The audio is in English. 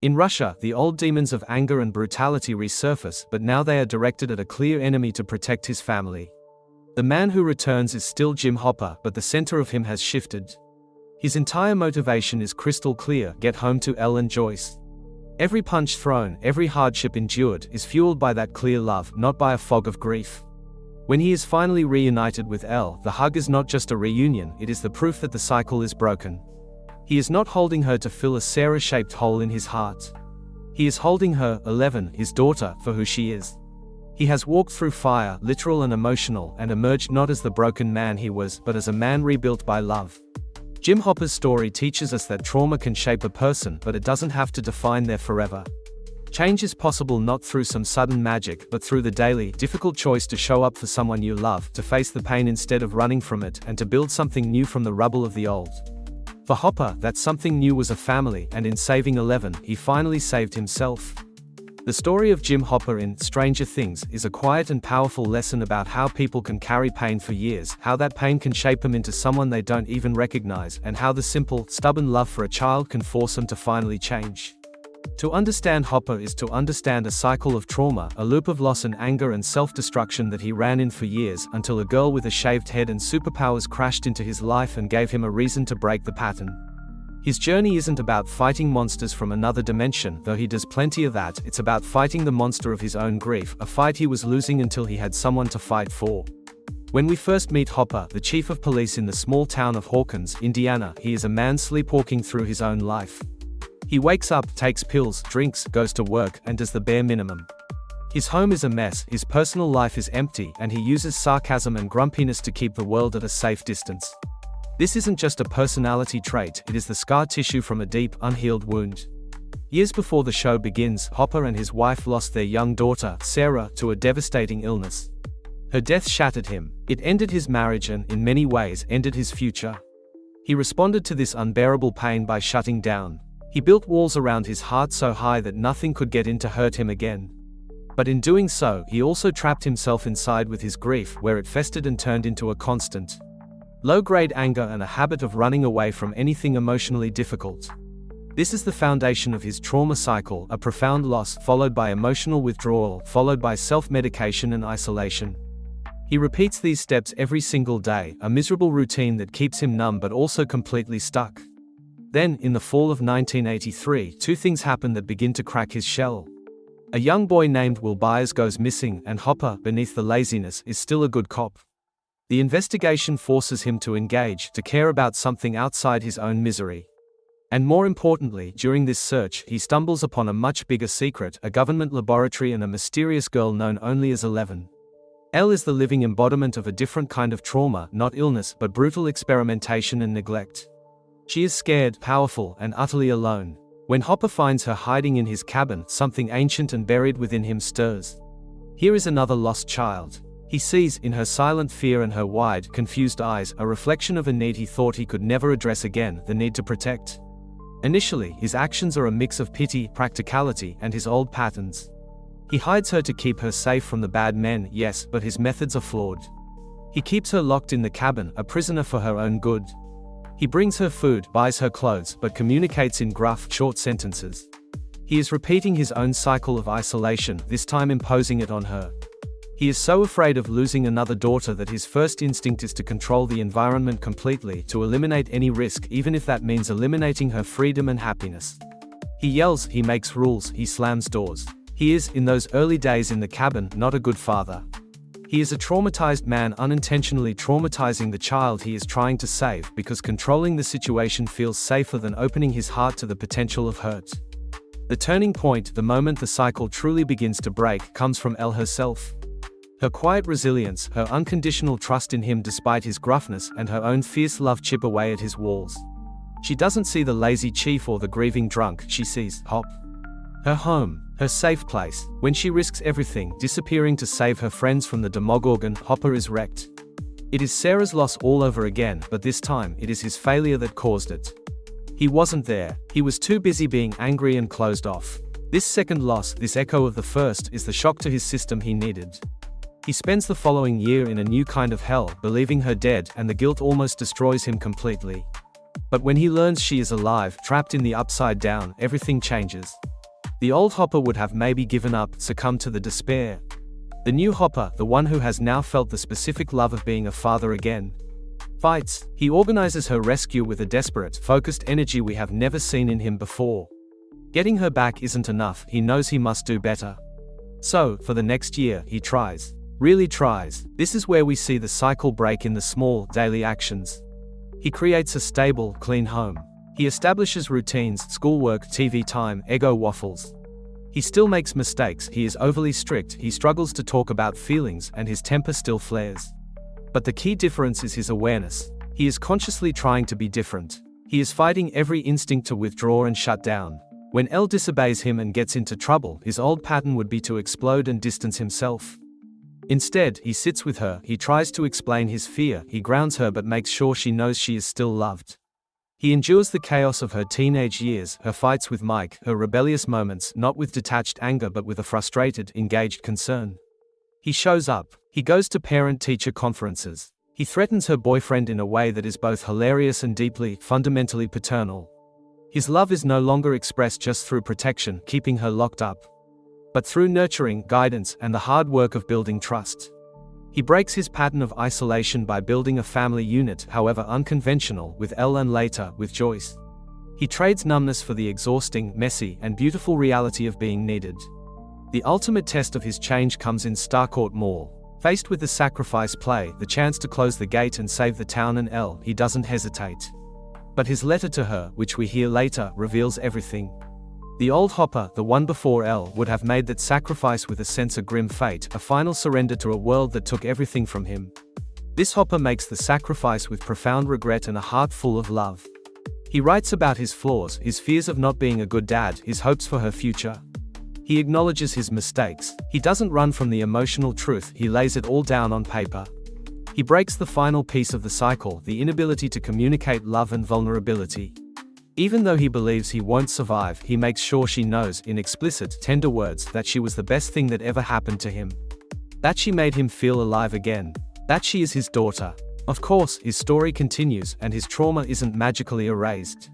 In Russia, the old demons of anger and brutality resurface, but now they are directed at a clear enemy to protect his family. The man who returns is still Jim Hopper, but the center of him has shifted. His entire motivation is crystal clear: get home to Elle and Joyce. Every punch thrown, every hardship endured, is fueled by that clear love, not by a fog of grief. When he is finally reunited with Elle, the hug is not just a reunion, it is the proof that the cycle is broken. He is not holding her to fill a Sarah-shaped hole in his heart. He is holding her, 11, his daughter, for who she is. He has walked through fire, literal and emotional, and emerged not as the broken man he was, but as a man rebuilt by love. Jim Hopper's story teaches us that trauma can shape a person, but it doesn't have to define their forever. Change is possible not through some sudden magic, but through the daily, difficult choice to show up for someone you love, to face the pain instead of running from it, and to build something new from the rubble of the old. For Hopper, that something new was a family, and in saving 11, he finally saved himself. The story of Jim Hopper in Stranger Things is a quiet and powerful lesson about how people can carry pain for years, how that pain can shape them into someone they don't even recognize, and how the simple, stubborn love for a child can force them to finally change. To understand Hopper is to understand a cycle of trauma, a loop of loss and anger and self-destruction that he ran in for years, until a girl with a shaved head and superpowers crashed into his life and gave him a reason to break the pattern. His journey isn't about fighting monsters from another dimension, though he does plenty of that. It's about fighting the monster of his own grief, a fight he was losing until he had someone to fight for. When we first meet Hopper, the chief of police in the small town of Hawkins, Indiana, he is a man sleepwalking through his own life. He wakes up, takes pills, drinks, goes to work, and does the bare minimum. His home is a mess, his personal life is empty, and he uses sarcasm and grumpiness to keep the world at a safe distance. This isn't just a personality trait, it is the scar tissue from a deep, unhealed wound. Years before the show begins, Hopper and his wife lost their young daughter, Sarah, to a devastating illness. Her death shattered him. It ended his marriage and, in many ways, ended his future. He responded to this unbearable pain by shutting down. He built walls around his heart so high that nothing could get in to hurt him again. But in doing so, he also trapped himself inside with his grief, where it festered and turned into a constant, low-grade anger and a habit of running away from anything emotionally difficult. This is the foundation of his trauma cycle: a profound loss, followed by emotional withdrawal, followed by self-medication and isolation. He repeats these steps every single day, a miserable routine that keeps him numb but also completely stuck. Then, in the fall of 1983, two things happen that begin to crack his shell. A young boy named Will Byers goes missing, and Hopper, beneath the laziness, is still a good cop. The investigation forces him to engage, to care about something outside his own misery. And more importantly, during this search, he stumbles upon a much bigger secret: a government laboratory and a mysterious girl known only as 11. Elle is the living embodiment of a different kind of trauma, not illness, but brutal experimentation and neglect. She is scared, powerful, and utterly alone. When Hopper finds her hiding in his cabin, something ancient and buried within him stirs. Here is another lost child. He sees, in her silent fear and her wide, confused eyes, a reflection of a need he thought he could never address again: the need to protect. Initially, his actions are a mix of pity, practicality, and his old patterns. He hides her to keep her safe from the bad men, yes, but his methods are flawed. He keeps her locked in the cabin, a prisoner for her own good. He brings her food, buys her clothes, but communicates in gruff, short sentences. He is repeating his own cycle of isolation, this time imposing it on her. He is so afraid of losing another daughter that his first instinct is to control the environment completely, to eliminate any risk, even if that means eliminating her freedom and happiness. He yells, he makes rules, he slams doors. He is, in those early days in the cabin, not a good father. He is a traumatized man, unintentionally traumatizing the child he is trying to save, because controlling the situation feels safer than opening his heart to the potential of hurt. The turning point, the moment the cycle truly begins to break, comes from Elle herself. Her quiet resilience, her unconditional trust in him despite his gruffness, and her own fierce love chip away at his walls. She doesn't see the lazy chief or the grieving drunk, she sees Hop. Her home, her safe place. When she risks everything, disappearing to save her friends from the Demogorgon, Hopper is wrecked. It is Sarah's loss all over again, but this time, it is his failure that caused it. He wasn't there. He was too busy being angry and closed off. This second loss, this echo of the first, is the shock to his system he needed. He spends the following year in a new kind of hell, believing her dead, and the guilt almost destroys him completely. But when he learns she is alive, trapped in the upside down, everything changes. The old Hopper would have maybe given up, succumbed to the despair. The new Hopper, the one who has now felt the specific love of being a father again, fights. He organizes her rescue with a desperate, focused energy we have never seen in him before. Getting her back isn't enough, he knows he must do better. So, for the next year, he tries. Really tries. This is where we see the cycle break in the small, daily actions. He creates a stable, clean home. He establishes routines, schoolwork, TV time, Eggo waffles. He still makes mistakes, he is overly strict, he struggles to talk about feelings, and his temper still flares. But the key difference is his awareness. He is consciously trying to be different. He is fighting every instinct to withdraw and shut down. When Elle disobeys him and gets into trouble, his old pattern would be to explode and distance himself. Instead, he sits with her, he tries to explain his fear, he grounds her but makes sure she knows she is still loved. He endures the chaos of her teenage years, her fights with Mike, her rebellious moments, not with detached anger but with a frustrated, engaged concern. He shows up. He goes to parent-teacher conferences. He threatens her boyfriend in a way that is both hilarious and deeply, fundamentally paternal. His love is no longer expressed just through protection, keeping her locked up, but through nurturing, guidance, and the hard work of building trust. He breaks his pattern of isolation by building a family unit, however unconventional, with Elle and later, with Joyce. He trades numbness for the exhausting, messy, and beautiful reality of being needed. The ultimate test of his change comes in Starcourt Mall. Faced with the sacrifice play, the chance to close the gate and save the town and Elle, he doesn't hesitate. But his letter to her, which we hear later, reveals everything. The old Hopper, the one before Elle, would have made that sacrifice with a sense of grim fate, a final surrender to a world that took everything from him. This Hopper makes the sacrifice with profound regret and a heart full of love. He writes about his flaws, his fears of not being a good dad, his hopes for her future. He acknowledges his mistakes. He doesn't run from the emotional truth, he lays it all down on paper. He breaks the final piece of the cycle, the inability to communicate love and vulnerability. Even though he believes he won't survive, he makes sure she knows, in explicit, tender words, that she was the best thing that ever happened to him. That she made him feel alive again. That she is his daughter. Of course, his story continues, and his trauma isn't magically erased.